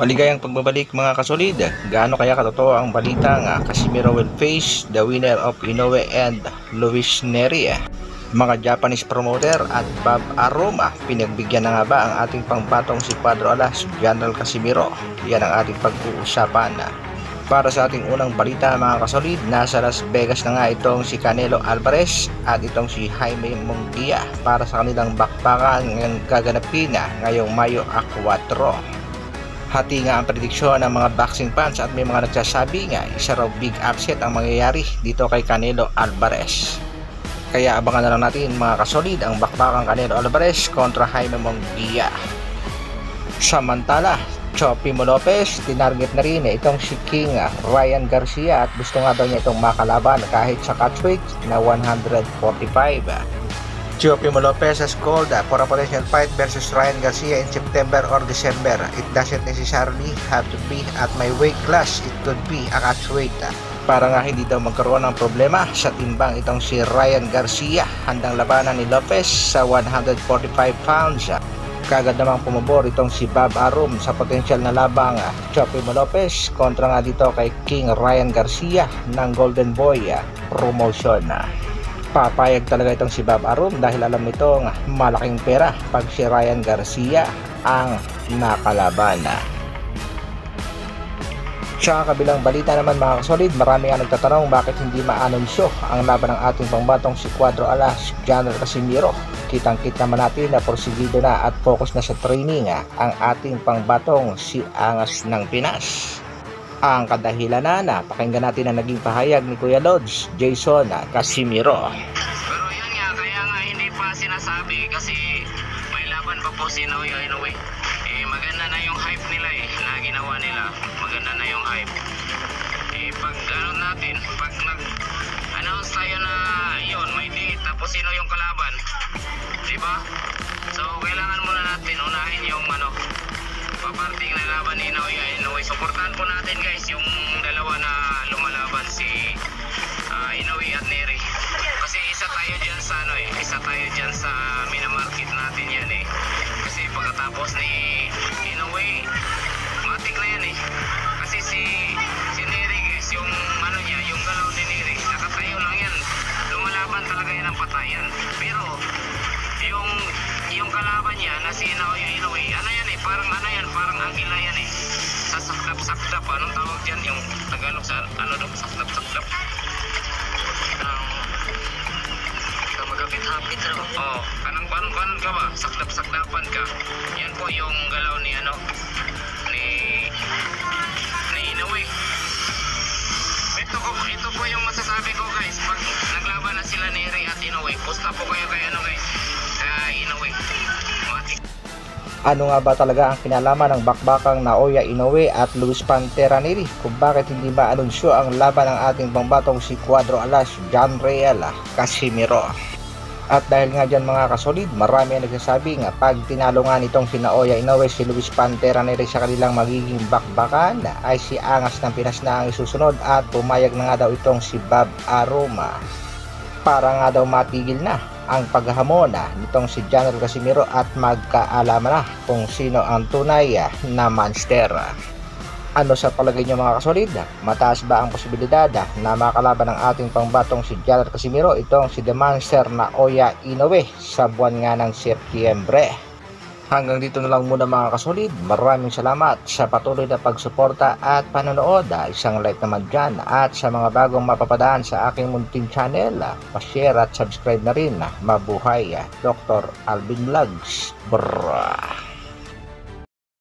Maligayang pagbabalik mga kasolid. Gaano kaya katotoo ang balita nga Casimiro will face the winner of Inoue and Luis Neri? Mga Japanese promoter at Bob Aroma, pinagbigyan na nga ba ang ating pangbatong si Cuadro Alas, General Casimiro? Yan ang ating pag-uusapan. Para sa ating unang balita mga kasolid, nasa Las Vegas na nga itong si Canelo Alvarez at itong si Jaime Munguia para sa kanilang bakbakan ng gaganapin ngayong Mayo 4. Hati nga ang prediksyon ng mga boxing fans at may mga nagsasabi nga isa raw big upset ang mangyayari dito kay Canelo Alvarez. Kaya abangan na lang natin mga kasolid ang bakbakang Canelo Alvarez kontra Jaime Munguia. Samantala, Chopimo Lopez, tinarget na rin itong si King Ryan Garcia at gusto nga daw niya itong makalaban kahit sa catchweight na 145. Chopimo Lopez has called for a potential fight versus Ryan Garcia in September or December. It doesn't necessarily have to be at my weight class. It could be a catchweight. Para nga hindi daw magkaroon ng problema sa timbang itong si Ryan Garcia. Handang labanan ni Lopez sa 145 pounds. Kagad namang pumabor itong si Bob Arum sa potensyal na labang Chopimo Lopez kontra nga dito kay King Ryan Garcia ng Golden Boy promotion. Papayag talaga itong si Bob Arum dahil alam nitong malaking pera pag si Ryan Garcia ang nakalaban. Sa kabilang balita naman mga kasolid, marami ang nagtatanong bakit hindi ma-anunsyo ang laban ng ating pangbatong si Cuadro Alas, General Casimiro. Kitang-kita naman natin na porsigido na at focus na sa training ang ating pangbatong si Angas ng Pinas. Ang kadahilan na pakinggan natin ang naging pahayag ni Kuya Lods Jason Casimiro. Pero yun nga, kaya nga hindi pa sinasabi kasi may laban pa po si Inoue. Maganda na yung hype nila na ginawa nila. Maganda na yung hype. Pag natin, pag nag-announce tayo na yun, may date tapos sino yung kalaban. Diba? So kailangan muna natin unahin yung paparting na laban ni Inoue. Supportahan po natin guys yung dalawa na lumalaban si Inoue at Neri. Kasi isa tayo dyan sa minamarket natin yan Kasi pagkatapos ni Inoue, matik na yan Kasi si Neri guys, yung niya, yung galaw ni Neri, nakatayo lang yan. Lumalaban talaga yan ang patayan. Pero yung kalaban niya na si Inoue, parang agila yan sa saklap-saklap, anong tawag dyan yung Tagalog sa saklap-saklap, magapit-hapit kanang kanon ka ba, saklap-saklapan ka, yan po yung galaw ni Inoue. Ito po yung masasabi ko guys, pag naglaban na sila Neri at Inoue, pusta po kayo kay Inoue. Ano nga ba talaga ang kinalaman ng bakbakang Naoya Inoue at Luis Pantera Neri kung bakit hindi ba anunsyo ang laban ng ating pangbatong si Cuadro Alas, General Casimiro? At dahil nga dyan mga kasolid, marami ang nagsasabi nga pag tinalo nga nitong si Naoya Inoue si Luis Pantera Neri sa kanilang magiging bakbakan ay si Angas ng Pinas na ang isusunod at pumayag na nga daw itong si Bob Aroma para nga daw matigil na ang paghahamon nitong si General Casimiro at magkaalaman na kung sino ang tunay na monster. Ano sa palagay nyo mga kasolid? Mataas ba ang posibilidad na makalaban ng ating pangbatong si General Casimiro itong si The Monster Naoya Inoue sa buwan nga ng Setyembre? Hanggang dito na lang muna mga kasolid. Maraming salamat sa patuloy na pagsuporta at panonood. Isang like naman dyan at sa mga bagong mapapadaan sa aking munting channel, pa-share at subscribe na rin. Mabuhay, Dr. Alvin Vlogs. Brrrr.